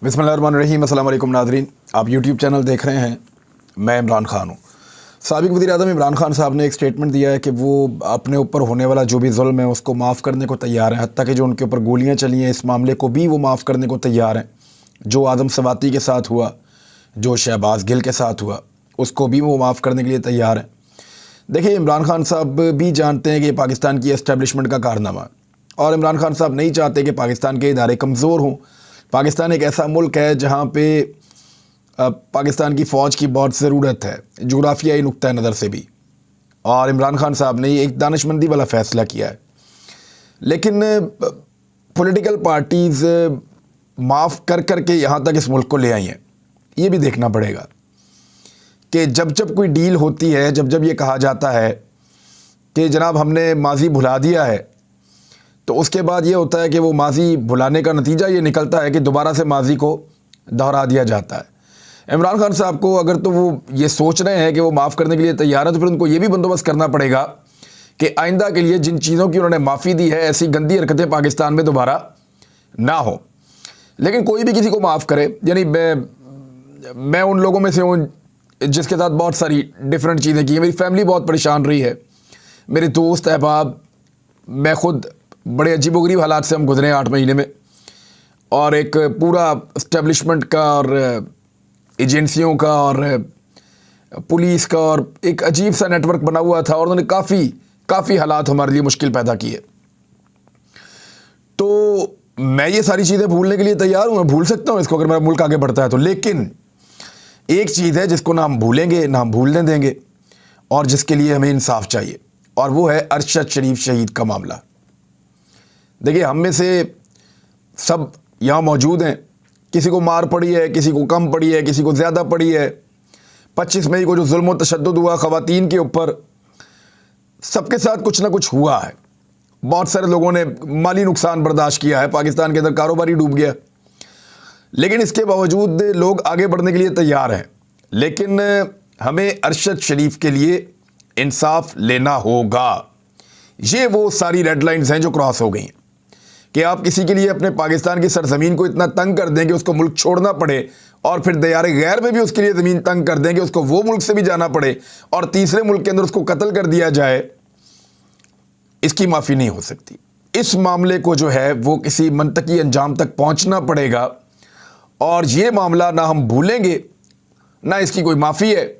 बिस्मिल्लाहिर्रहमानिर्रहीम। अस्सलाम वालेकुम नाज़रीन, आप यूट्यूब चैनल देख रहे हैं। मैं इमरान खान हूँ। साबिक़ वज़ीर-ए-आज़म इमरान खान साहब ने एक स्टेटमेंट दिया है कि वो अपने ऊपर होने वाला जो भी ज़ुल्म है उसको माफ़ करने को तैयार हैं। हत्ता कि जो उनके ऊपर गोलियाँ चली हैं, इस मामले को भी वो माफ़ करने को तैयार हैं। जो आदम सवाती के साथ हुआ, जो शहबाज गिल के साथ हुआ, उसको भी वो माफ़ करने के लिए तैयार हैं। देखिए, इमरान खान साहब भी जानते हैं कि पाकिस्तान की एस्टेब्लिशमेंट का कारनामा है और इमरान खान साहब नहीं चाहते कि पाकिस्तान के इदारे कमज़ोर हों। पाकिस्तान एक ऐसा मुल्क है जहाँ पे पाकिस्तान की फ़ौज की बहुत ज़रूरत है, जोग्राफियाई नुक्ता नज़र से भी। और इमरान खान साहब ने एक दानिशमंदी वाला फ़ैसला किया है। लेकिन पॉलिटिकल पार्टीज़ माफ़ कर कर के यहाँ तक इस मुल्क को ले आई हैं। ये भी देखना पड़ेगा कि जब जब कोई डील होती है, जब जब ये कहा जाता है कि जनाब हमने माजी भुला दिया है, तो उसके बाद ये होता है कि वो माजी भुलाने का नतीजा ये निकलता है कि दोबारा से माजी को दोहरा दिया जाता है। इमरान खान साहब को अगर तो वो ये सोच रहे हैं कि वो माफ़ करने के लिए तैयार है, तो फिर उनको ये भी बंदोबस्त करना पड़ेगा कि आइंदा के लिए जिन चीज़ों की उन्होंने माफ़ी दी है, ऐसी गंदी हरकतें पाकिस्तान में दोबारा ना हो। लेकिन कोई भी किसी को माफ़ करे, यानी मैं उन लोगों में से हूँ जिसके साथ बहुत सारी डिफरेंट चीज़ें की हैं। मेरी फैमिली बहुत परेशान रही है, मेरे दोस्त अहबाब, मैं ख़ुद बड़े अजीबोगरीब हालात से हम गुजरे 8 महीने में। और एक पूरा इस्टेब्लिशमेंट का और एजेंसियों का और पुलिस का और एक अजीब सा नेटवर्क बना हुआ था, और उन्होंने काफ़ी हालात हमारे लिए मुश्किल पैदा किए। तो मैं ये सारी चीज़ें भूलने के लिए तैयार हूँ, मैं भूल सकता हूँ इसको अगर मेरा मुल्क आगे बढ़ता है तो। लेकिन एक चीज़ है जिसको ना हम भूलेंगे ना हम भूलने देंगे, और जिसके लिए हमें इंसाफ चाहिए, और वो है अरशद शरीफ शहीद का मामला। देखिए, हम में से सब यहाँ मौजूद हैं, किसी को मार पड़ी है, किसी को कम पड़ी है, किसी को ज़्यादा पड़ी है। 25 मई को जो जुल्म और तशद्दुद हुआ ख़वातीन के ऊपर, सबके साथ कुछ ना कुछ हुआ है। बहुत सारे लोगों ने माली नुकसान बर्दाश्त किया है, पाकिस्तान के अंदर कारोबार ही डूब गया। लेकिन इसके बावजूद लोग आगे बढ़ने के लिए तैयार हैं। लेकिन हमें अरशद शरीफ के लिए इंसाफ लेना होगा। ये वो सारी रेड लाइन्स हैं जो क्रॉस हो गई हैं कि आप किसी के लिए अपने पाकिस्तान की सरजमीन को इतना तंग कर दें कि उसको मुल्क छोड़ना पड़े, और फिर दयारे गैर में भी उसके लिए ज़मीन तंग कर दें कि उसको वो मुल्क से भी जाना पड़े, और तीसरे मुल्क के अंदर उसको कत्ल कर दिया जाए। इसकी माफ़ी नहीं हो सकती। इस मामले को जो है वो किसी मंतकी अंजाम तक पहुँचना पड़ेगा, और ये मामला ना हम भूलेंगे, ना इसकी कोई माफ़ी है,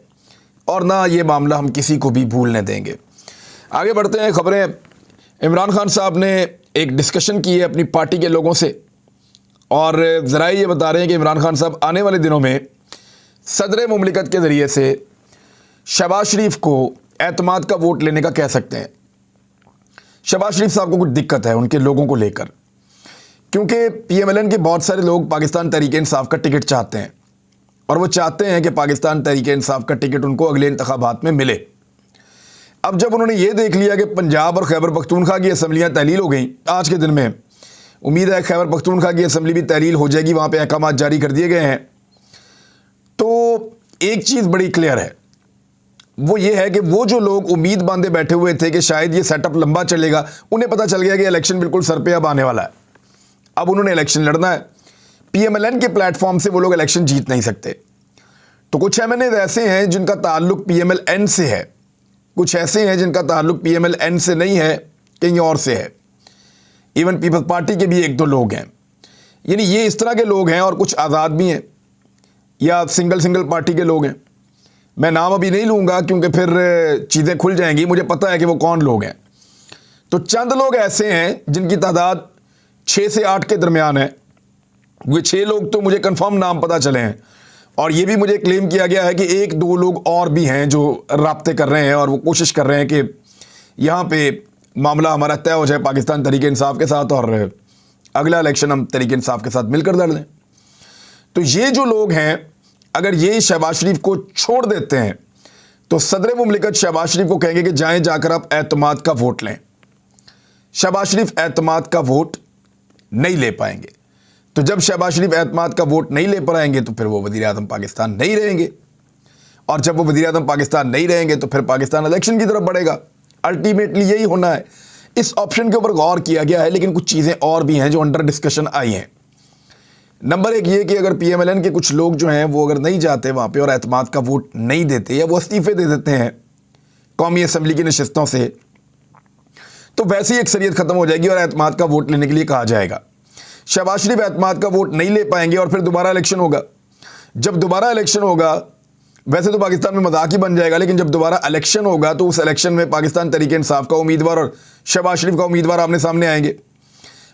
और ना ये मामला हम किसी को भी भूलने देंगे। आगे बढ़ते हैं ख़बरें। इमरान खान साहब ने एक डिस्कशन की है अपनी पार्टी के लोगों से, और ज़रा ये बता रहे हैं कि इमरान खान साहब आने वाले दिनों में सदर मुमलिकत के ज़रिए से शहबाज शरीफ को एतमाद का वोट लेने का कह सकते हैं। शहबाज शरीफ साहब को कुछ दिक्कत है उनके लोगों को लेकर, क्योंकि PMLN के बहुत सारे लोग पाकिस्तान तहरीक-ए-इंसाफ का टिकट चाहते हैं, और वो चाहते हैं कि पाकिस्तान तहरीक-ए-इंसाफ का टिकट उनको अगले इंतखाबात में मिले। अब जब उन्होंने ये देख लिया कि पंजाब और खैबर पख्तूनख्वा की असम्बलियाँ तहलील हो गई, आज के दिन में उम्मीद है खैबर पख्तूनख्वा की असम्बली भी तहलील हो जाएगी, वहाँ पे अहकामात जारी कर दिए गए हैं। तो एक चीज़ बड़ी क्लियर है, वो ये है कि वो जो लोग उम्मीद बांधे बैठे हुए थे कि शायद ये सेटअप लंबा चलेगा, उन्हें पता चल गया कि इलेक्शन बिल्कुल सर पे अब आने वाला है। अब उन्होंने इलेक्शन लड़ना है। PMLN के प्लेटफॉर्म से वो लोग इलेक्शन जीत नहीं सकते। तो कुछ MNAs ऐसे हैं जिनका ताल्लुक PMLN से है, कुछ ऐसे हैं जिनका ताल्लुक PMLN से नहीं है, कहीं और से है। इवन पीपल्स पार्टी के भी 1-2 लोग हैं, यानी ये इस तरह के लोग हैं, और कुछ आज़ाद भी हैं या सिंगल पार्टी के लोग हैं। मैं नाम अभी नहीं लूँगा क्योंकि फिर चीज़ें खुल जाएंगी, मुझे पता है कि वो कौन लोग हैं। तो चंद लोग ऐसे हैं जिनकी तादाद 6 से 8 के दरमियान है। वो 6 लोग तो मुझे कंफर्म नाम पता चले हैं, और ये भी मुझे क्लेम किया गया है कि 1-2 लोग और भी हैं जो राब्ते कर रहे हैं, और वो कोशिश कर रहे हैं कि यहाँ पे मामला हमारा तय हो जाए पाकिस्तान तहरीक-ए-इंसाफ के साथ, और अगला इलेक्शन हम तहरीक-ए-इंसाफ के साथ मिलकर लड़ लें। तो ये जो लोग हैं, अगर ये शहबाज शरीफ को छोड़ देते हैं, तो सदर मुमलिकत शहबाज शरीफ को कहेंगे कि जाएँ जाकर आप एतमाद का वोट लें। शहबाज शरीफ एतमाद का वोट नहीं ले पाएंगे। तो जब शहबाज शरीफ एतमाद का वोट नहीं ले पाएंगे, तो फिर वो वज़ीर-ए-आज़म पाकिस्तान नहीं रहेंगे, और जब वो वज़ीर-ए-आज़म पाकिस्तान नहीं रहेंगे तो फिर पाकिस्तान इलेक्शन की तरफ बढ़ेगा। अल्टीमेटली यही होना है। इस ऑप्शन के ऊपर गौर किया गया है, लेकिन कुछ चीज़ें और भी हैं जो अंडर डिस्कशन आई हैं। नंबर एक ये कि अगर पीएमएलएन के कुछ लोग जो हैं वो अगर नहीं जाते वहाँ पे और एतमाद का वोट नहीं देते या वो इस्तीफे दे देते हैं कौमी असम्बली की नशिस्तों से, तो वैसे ही अक्सरियत ख़त्म हो जाएगी और एतमाद का वोट लेने के लिए कहा जाएगा। शहबाज शरीफ एतमाद का वोट नहीं ले पाएंगे और फिर दोबारा इलेक्शन होगा। जब दोबारा इलेक्शन होगा, वैसे तो पाकिस्तान में मजाक ही बन जाएगा, लेकिन जब दोबारा इलेक्शन होगा तो उस इलेक्शन में पाकिस्तान तहरीक इंसाफ का उम्मीदवार और शहबाज शरीफ का उम्मीदवार आमने सामने आएंगे।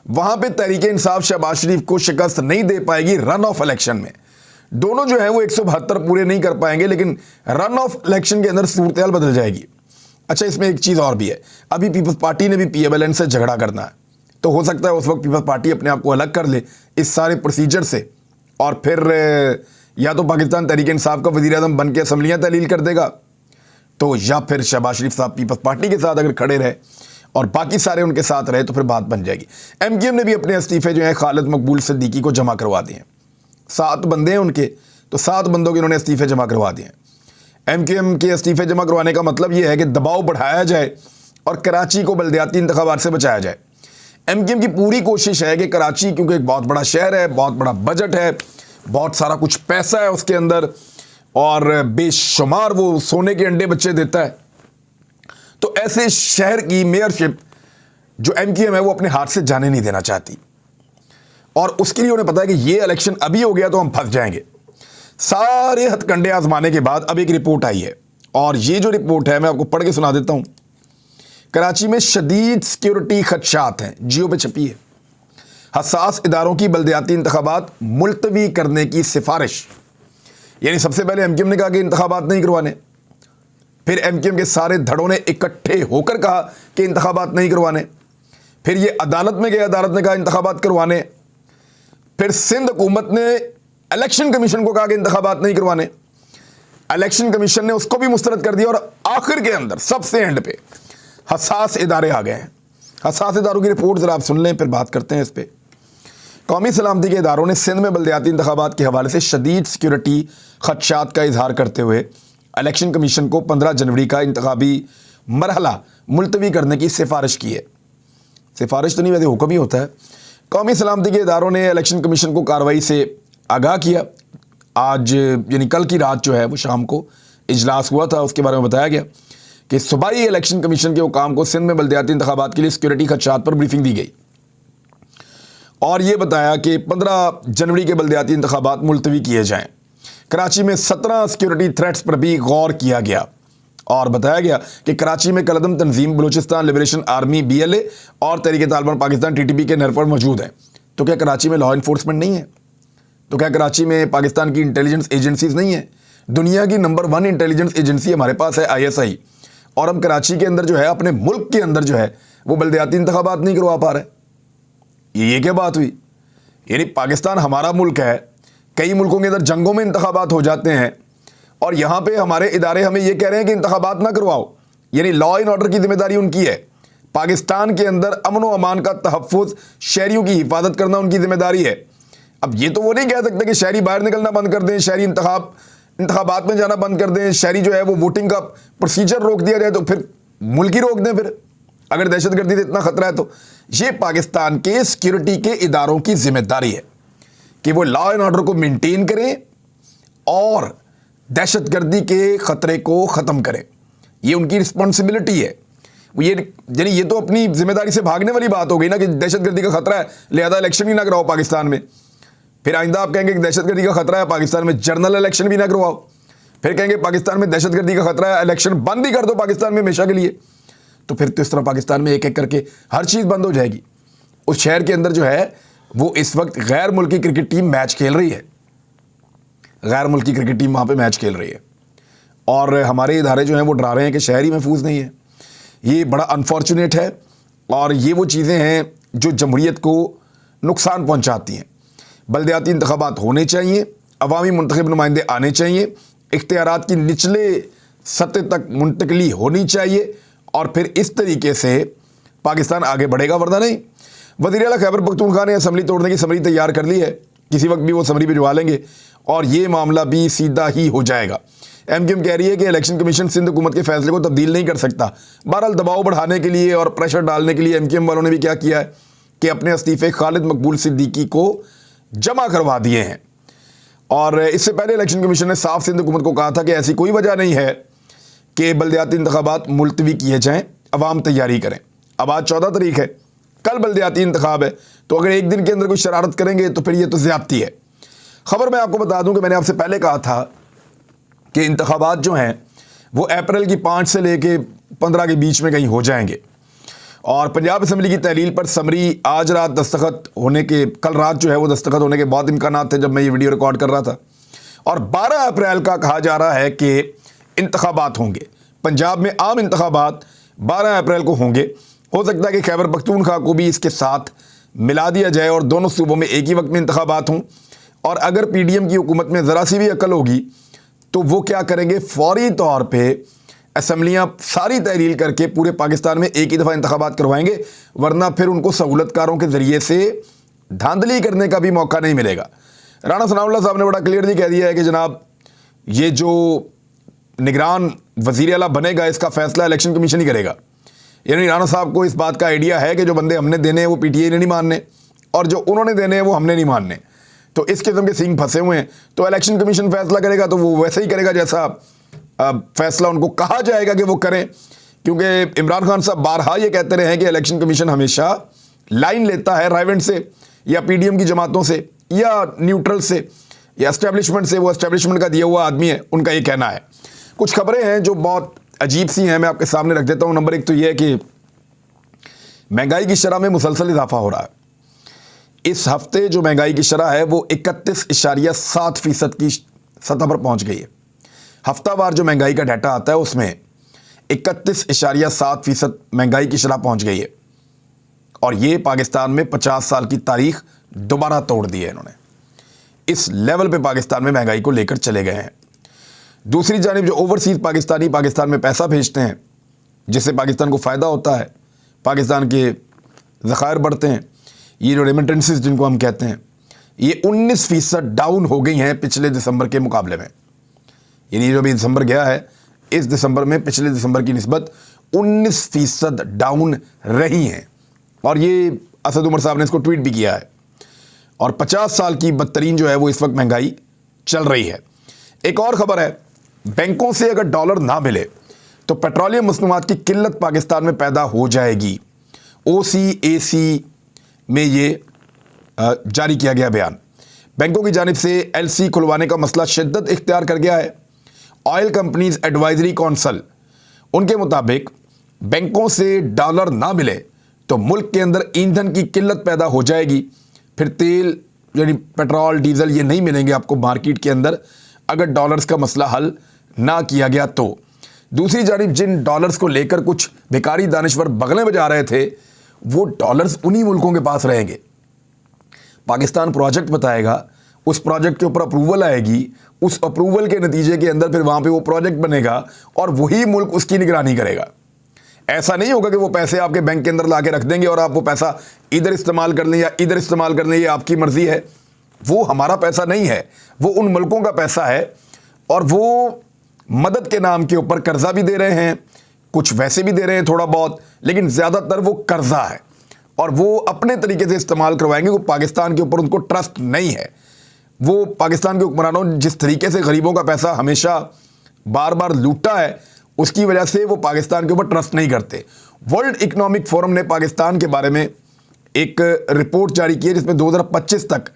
वहां पे तहरीक इंसाफ शहबाज शरीफ को शिकस्त नहीं दे पाएगी रन ऑफ इलेक्शन में। दोनों जो है वो 172 पूरे नहीं कर पाएंगे, लेकिन रन ऑफ इलेक्शन के अंदर सूरत हाल बदल जाएगी। अच्छा, इसमें एक चीज़ और भी है, अभी पीपल्स पार्टी ने भी पीएमएलएन से झगड़ा करना है, तो हो सकता है उस वक्त पीपल्स पार्टी अपने आप को अलग कर ले इस सारे प्रोसीजर से और फिर या तो पाकिस्तान तहरीक इंसाफ का वज़ीर आज़म बन के असम्बलियाँ तहलील कर देगा, तो या फिर शहबाज शरीफ साहब पीपल्स पार्टी के साथ अगर खड़े रहे और बाकी सारे उनके साथ रहे तो फिर बात बन जाएगी। एमक्यूएम ने भी अपने इस्तीफे जो हैं खालिद मकबूल सिद्दीकी को जमा करवा दिए हैं। 7 बंदे हैं उनके, तो 7 बंदों के उन्होंने इस्तीफे जमा करवा दिए हैं। एमक्यूएम के इस्तीफे जमा करवाने का मतलब यह है कि दबाव बढ़ाया जाए और कराची को बल्दियाती इंतखाबात से बचाया जाए। एमक्यूएम की पूरी कोशिश है कि कराची, क्योंकि एक बहुत बड़ा शहर है, बहुत बड़ा बजट है, बहुत सारा कुछ पैसा है उसके अंदर और बेशुमार वो सोने के अंडे बच्चे देता है, तो ऐसे शहर की मेयरशिप जो एमक्यूएम है वो अपने हाथ से जाने नहीं देना चाहती और उसके लिए उन्हें पता है कि ये इलेक्शन अभी हो गया तो हम फंस जाएंगे। सारे हथकंडे आजमाने के बाद अब एक रिपोर्ट आई है और ये जो रिपोर्ट है मैं आपको पढ़ के सुना देता हूं। कराची में शदीद सिक्योरिटी खदशात हैं, जियो पे छपी है। हसास इदारों की बल्दियाती इंतखाबात मुलतवी करने की सिफारिश। यानी सबसे पहले एमक्यूएम ने कहा कि इंतखाबात नहीं करवाने, फिर एमक्यूएम के सारे धड़ों ने इकट्ठे होकर कहा कि इंतखाबात नहीं करवाने, फिर ये अदालत में गए, अदालत ने कहा इंतखाबात करवाने, फिर सिंध हुकूमत ने इलेक्शन कमीशन को कहा कि इंतखाबात नहीं करवाने, इलेक्शन कमीशन ने उसको भी मुस्तरद कर दिया और आखिर के अंदर सबसे एंड पे हसास इदारे आ गए हैं। हसास इदारों की रिपोर्ट ज़रा आप सुन लें, फिर बात करते हैं इस पर। कौमी सलामती के इदारों ने सिंध में बल्दियाती इंतखाबात के हवाले से शदीद सिक्योरिटी खदशात का इजहार करते हुए इलेक्शन कमीशन को 15 जनवरी का इंतखाबी मरहला मुलतवी करने की सिफारिश की है। सिफारिश तो नहीं, वैसे हुक्म ही होता है। कौमी सलामती के इदारों ने इलेक्शन कमीशन को कार्रवाई से आगाह किया। आज यानी कल की रात जो है वो शाम को इजलास हुआ था, उसके बारे में बताया गया कि सुबह ही इलेक्शन कमीशन के हुकाम को सिंध में बल्दियाती इंतखाबात के लिए सिक्योरिटी खदशात पर ब्रीफिंग दी गई और ये बताया कि 15 जनवरी के बल्दियाती इंतखाबात मुलतवी किए जाएं। कराची में 17 सिक्योरिटी थ्रेट्स पर भी गौर किया गया और बताया गया कि कराची में कलदम तंजीम बलूचिस्तान लिबरेशन आर्मी BLA और तहरीक तालिबान पाकिस्तान TTP के नेटवर्क मौजूद हैं। तो क्या कराची में लॉ इन्फोर्समेंट नहीं है? तो क्या कराची में पाकिस्तान की इंटेलिजेंस एजेंसीज नहीं है? दुनिया की नंबर 1 इंटेलिजेंस एजेंसी हमारे पास है ISI, और हम कराची के अंदर जो है अपने मुल्क के अंदर जो है वो बल्दियाती इंतखाबात नहीं करवा पा रहे। ये क्या बात हुई? यानी पाकिस्तान हमारा मुल्क है, कई मुल्कों के अंदर जंगों में इंतखाबात हो जाते हैं और यहाँ पे हमारे इदारे हमें ये कह रहे हैं कि इंतखाबात ना करवाओ। यानी लॉ एंड ऑर्डर की जिम्मेदारी उनकी है, पाकिस्तान के अंदर अमन व अमान का तहफ़्फ़ुज़, शहरियों की हिफाजत करना उनकी जिम्मेदारी है। अब ये तो वो नहीं कह सकते कि शहरी बाहर निकलना बंद कर दें, शहरी इंतखाबात में जाना बंद कर दें, शहरी जो है वो वोटिंग का प्रोसीजर रोक दिया जाए, तो फिर मुल्क ही रोक दें। फिर अगर दहशतगर्दी से इतना खतरा है तो ये पाकिस्तान के सिक्योरिटी के इदारों की जिम्मेदारी है कि वो लॉ एंड ऑर्डर को मेंटेन करें और दहशतगर्दी के खतरे को ख़त्म करें। ये उनकी रिस्पॉन्सिबिलिटी है। ये यानी ये तो अपनी जिम्मेदारी से भागने वाली बात हो गई ना कि दहशतगर्दी का खतरा है लिहाजा इलेक्शन भी ना कराओ पाकिस्तान में। फिर आइंदा आप कहेंगे कि दहशतगर्दी का खतरा है पाकिस्तान में जनरल इलेक्शन भी ना करवाओ। फिर कहेंगे पाकिस्तान में दहशतगर्दी का खतरा है, इलेक्शन बंद ही कर दो पाकिस्तान में हमेशा के लिए। तो फिर तो इस तरह पाकिस्तान में एक एक करके हर चीज़ बंद हो जाएगी। उस शहर के अंदर जो है वो इस वक्त गैर मुल्की क्रिकेट टीम मैच खेल रही है, गैर मुल्की क्रिकेट टीम वहाँ पे मैच खेल रही है और हमारे इदारे जो हैं वो डरा रहे हैं कि शहरी महफूज नहीं है। ये बड़ा अनफॉर्चुनेट है और ये वो चीज़ें हैं जो जमहूरियत को नुकसान पहुँचाती हैं। बल्दियाती इंतखाबात होने चाहिए, अवामी मुंतखब नुमाइंदे आने चाहिए, इख्तियारात की निचले सतह तक मुंतकली होनी चाहिए और फिर इस तरीके से पाकिस्तान आगे बढ़ेगा, वरना नहीं। वज़ीर आला खैबर पख्तूनख्वा ने असम्बली तोड़ने की समरी तैयार कर ली है, किसी वक्त भी वो समरी भिजवा लेंगे और ये मामला भी सीधा ही हो जाएगा। एमक्यूएम कह रही है कि इलेक्शन कमीशन सिंध हुकूमत के फैसले को तब्दील नहीं कर सकता। बहरहाल दबाव बढ़ाने के लिए और प्रेशर डालने के लिए एमक्यूएम वालों ने भी क्या किया है कि अपने इस्तीफ़े खालिद मकबूल सिद्दीकी को जमा करवा दिए हैं। और इससे पहले इलेक्शन कमीशन ने साफ सिंध हुकूमत को कहा था कि ऐसी कोई वजह नहीं है कि बल्दियाती इंतखाबात मुलतवी किए जाएं, अवाम तैयारी करें। अब आज 14 तारीख है, कल बल्दियाती इंतखाब है, तो अगर एक दिन के अंदर कोई शरारत करेंगे तो फिर ये तो ज़्यादती है। खबर मैं आपको बता दूं कि मैंने आपसे पहले कहा था कि इंतखाबात जो हैं वो अप्रैल की 5 से लेके 15 के बीच में कहीं हो जाएंगे। और पंजाब असम्बली की तहलील पर समरी आज रात दस्तखत होने के, कल रात जो है वो दस्तखत होने के बहुत इम्कान थे जब मैं ये वीडियो रिकॉर्ड कर रहा था। और 12 अप्रैल का कहा जा रहा है कि इंतखाबात होंगे पंजाब में, आम इंतखाबात 12 अप्रैल को होंगे। हो सकता है कि खैबर पख्तूनख्वा को भी इसके साथ मिला दिया जाए और दोनों सूबों में एक ही वक्त में इंतखाबात हों। और अगर PDM की हुकूमत में ज़रा सी भी अकल होगी तो वो क्या करेंगे, फौरी तौर पे असम्बलियाँ सारी तहरील करके पूरे पाकिस्तान में एक ही दफ़ा इंतखाबात करवाएंगे, वरना फिर उनको सहूलतकारों के ज़रिए से धांधली करने का भी मौका नहीं मिलेगा। राणा सनाउल्लाह साहब ने बड़ा क्लियरली कह दिया है कि जनाब ये जो निगरान वज़ीर आला बनेगा इसका फ़ैसला इलेक्शन कमीशन ही करेगा। यानी राणा साहब को इस बात का आइडिया है कि जो बंदे हमने देने हैं वो PTI ने नहीं मानने और जो उन्होंने देने हैं वो हमने नहीं मानने, तो इस किस्म के सींग फंसे हुए हैं। तो इलेक्शन कमीशन फैसला करेगा तो वो वैसे ही करेगा जैसा फैसला उनको कहा जाएगा कि वो करें, क्योंकि इमरान खान साहब बारहा ये कहते रहे हैं कि इलेक्शन कमीशन हमेशा लाइन लेता है राइवेंट से या PDM की जमातों से या न्यूट्रल से या एस्टेब्लिशमेंट से। वो एस्टेब्लिशमेंट का दिया हुआ आदमी है, उनका ये कहना है। कुछ खबरें हैं जो बहुत अजीब सी हैं, मैं आपके सामने रख देता हूँ। नंबर 1 तो ये है कि महंगाई की शरह में मुसलसल इजाफा हो रहा है। इस हफ्ते जो महंगाई की शरह है वो 31.7% की सतह पर पहुंच गई है। हफ्तावार जो महंगाई का डाटा आता है उसमें 31.7% महंगाई की शरह पहुंच गई है और ये पाकिस्तान में 50 साल की तारीख दोबारा तोड़ दी है इन्होंने। इस लेवल पे पाकिस्तान में महंगाई को लेकर चले गए हैं। दूसरी जानिब जो ओवरसीज़ पाकिस्तानी पाकिस्तान में पैसा भेजते हैं जिससे पाकिस्तान को फ़ायदा होता है, पाकिस्तान के ज़खायर बढ़ते हैं, ये जो रेमिटेंसेस जिनको हम कहते हैं, ये 19% डाउन हो गई हैं पिछले दिसंबर के मुकाबले में। यानी जो भी दिसंबर गया है, इस दिसंबर में पिछले दिसंबर की निस्बत 19% डाउन रही हैं। और ये असद उमर साहब ने इसको ट्वीट भी किया है। और 50 साल की बदतरीन जो है वो इस वक्त महंगाई चल रही है। एक और ख़बर है, बैंकों से अगर डॉलर ना मिले तो पेट्रोलियम मसनूआत की किल्लत पाकिस्तान में पैदा हो जाएगी। OCAC में ये जारी किया गया बयान। बैंकों की जानिब से LC खुलवाने का मसला शिद्दत इख्तियार कर गया है। ऑयल कंपनीज एडवाइजरी कौंसल, उनके मुताबिक बैंकों से डॉलर ना मिले तो मुल्क के अंदर ईंधन की किल्लत पैदा हो जाएगी। फिर तेल यानी पेट्रोल डीजल ये नहीं मिलेंगे आपको मार्केट के अंदर अगर डॉलर्स का मसला हल ना किया गया तो। दूसरी जानिब जिन डॉलर्स को लेकर कुछ भिखारी दानिश्वर बगलें बजा रहे थे वो डॉलर्स उन्हीं मुल्कों के पास रहेंगे। पाकिस्तान प्रोजेक्ट बताएगा, उस प्रोजेक्ट के ऊपर अप्रूवल आएगी, उस अप्रूवल के नतीजे के अंदर फिर वहाँ पे वो प्रोजेक्ट बनेगा और वही मुल्क उसकी निगरानी करेगा। ऐसा नहीं होगा कि वो पैसे आपके बैंक के अंदर ला के रख देंगे और आप वो पैसा इधर इस्तेमाल कर लें या इधर इस्तेमाल कर लें, ये आपकी मर्जी है। वो हमारा पैसा नहीं है, वो उन मुल्कों का पैसा है और वो मदद के नाम के ऊपर कर्जा भी दे रहे हैं, कुछ वैसे भी दे रहे हैं थोड़ा बहुत, लेकिन ज़्यादातर वो कर्जा है और वो अपने तरीके से इस्तेमाल करवाएंगे। वो पाकिस्तान के ऊपर उनको ट्रस्ट नहीं है। वो पाकिस्तान के हुक्मरानों जिस तरीके से गरीबों का पैसा हमेशा बार बार लूटा है उसकी वजह से वो पाकिस्तान के ऊपर ट्रस्ट नहीं करते। वर्ल्ड इकोनॉमिक फोरम ने पाकिस्तान के बारे में एक रिपोर्ट जारी की है जिसमें 2025 तक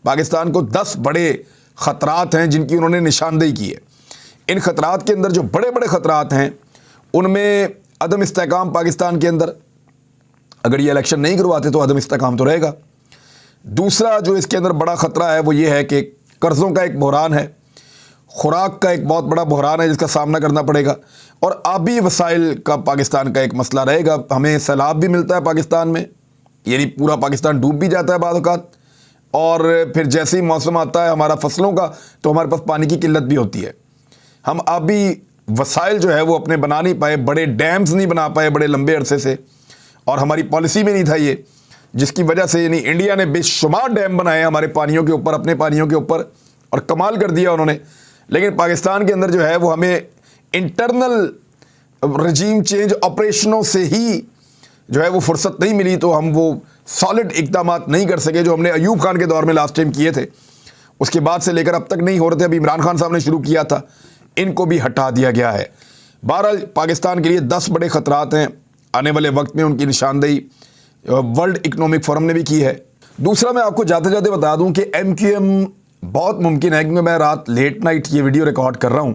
पाकिस्तान को 10 बड़े ख़तरात हैं जिनकी उन्होंने निशानदेही की है। इन ख़तरात के अंदर जो बड़े बड़े ख़तरात हैं उनमें अदम इस्तेहकाम पाकिस्तान के अंदर, अगर ये इलेक्शन नहीं करवाते तो अदम इस्तेहकाम तो रहेगा। दूसरा जो इसके अंदर बड़ा ख़तरा है वो ये है कि कर्ज़ों का एक बहरान है, खुराक का एक बहुत बड़ा बहरान है जिसका सामना करना पड़ेगा और आबी वसाइल का पाकिस्तान का एक मसला रहेगा। हमें सैलाब भी मिलता है पाकिस्तान में, यानी पूरा पाकिस्तान डूब भी जाता है बाद औक़ात, और फिर जैसे ही मौसम आता है हमारा फसलों का तो हमारे पास पानी की किल्लत भी होती है। हम आबी वसाइल जो है वो अपने बना नहीं पाए, बड़े डैम्स नहीं बना पाए बड़े लंबे अरसे से, और हमारी पॉलिसी में नहीं था ये, जिसकी वजह से यानी इंडिया ने बेशुमार डैम बनाए हमारे पानियों के ऊपर, अपने पानियों के ऊपर, और कमाल कर दिया उन्होंने। लेकिन पाकिस्तान के अंदर जो है वो हमें इंटरनल रजीम चेंज ऑपरेशनों से ही जो है वो फुर्सत नहीं मिली, तो हम वो सॉलिड इकदाम नहीं कर सके जो हमने अयूब खान के दौर में लास्ट टाइम किए थे, उसके बाद से लेकर अब तक नहीं हो रहे थे। अभी इमरान खान साहब ने शुरू किया था, इनको भी हटा दिया गया है। बहरहाल पाकिस्तान के लिए 10 बड़े खतरात हैं आने वाले वक्त में, उनकी निशानदेही वर्ल्ड इकोनॉमिक फोरम ने भी की है। दूसरा, मैं आपको जाते जाते बता दूं कि MQM बहुत मुमकिन है, क्योंकि मैं रात लेट नाइट ये वीडियो रिकॉर्ड कर रहा हूं,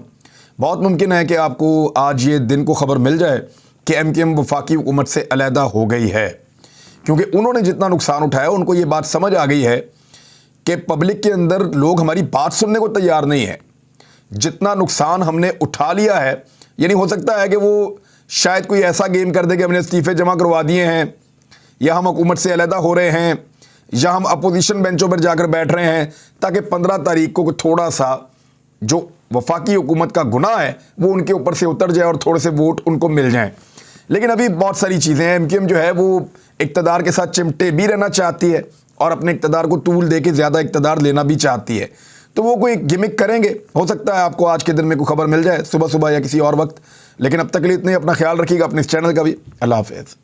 बहुत मुमकिन है कि आपको आज ये दिन को खबर मिल जाए कि MQM वफाकी हुकूमत से अलहदा हो गई है, क्योंकि उन्होंने जितना नुकसान उठाया उनको ये बात समझ आ गई है कि पब्लिक के अंदर लोग हमारी बात सुनने को तैयार नहीं है। जितना नुकसान हमने उठा लिया है, यानी हो सकता है कि वो शायद कोई ऐसा गेम कर दे कि हमने इस्तीफे जमा करवा दिए हैं, या हम हुकूमत से अलहदा हो रहे हैं, या हम अपोजिशन बेंचों पर जाकर बैठ रहे हैं, ताकि 15 तारीख को थोड़ा सा जो वफाकी हुकूमत का गुनाह है वो उनके ऊपर से उतर जाए और थोड़े से वोट उनको मिल जाएं। लेकिन अभी बहुत सारी चीज़ें हैं। MQM जो है वो इक़्तिदार के साथ चिमटे भी रहना चाहती है और अपने इक़्तिदार को तूल दे के ज़्यादा इक़्तिदार लेना भी चाहती है। तो वो कोई गिमिक करेंगे, हो सकता है आपको आज के दिन में कोई खबर मिल जाए, सुबह सुबह या किसी और वक्त। लेकिन अब तक के लिए इतने, अपना ख्याल रखिएगा, अपने इस चैनल का भी। अल्लाह हाफ़िज़।